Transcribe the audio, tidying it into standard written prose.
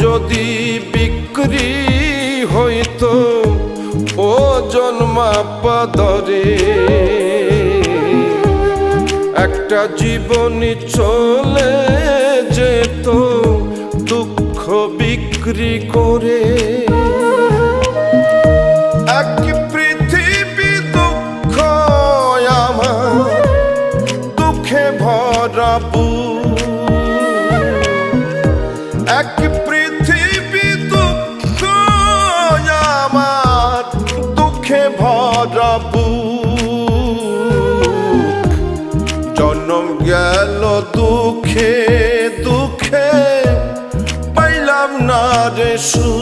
যদি বিক্রি হইতো ওজন মাপা দরে, একটা জীবনী চলে যেত দুঃখ বিক্রি করে। এক পৃথিবী দুঃখ আমার, দুঃখে ভরা বুক। এক পৃথিবী দুঃখ আমার, দুঃখে ভরা বুক। জন্ম গেল দুঃখে দুঃখে, পাইলাম না রে সুখ।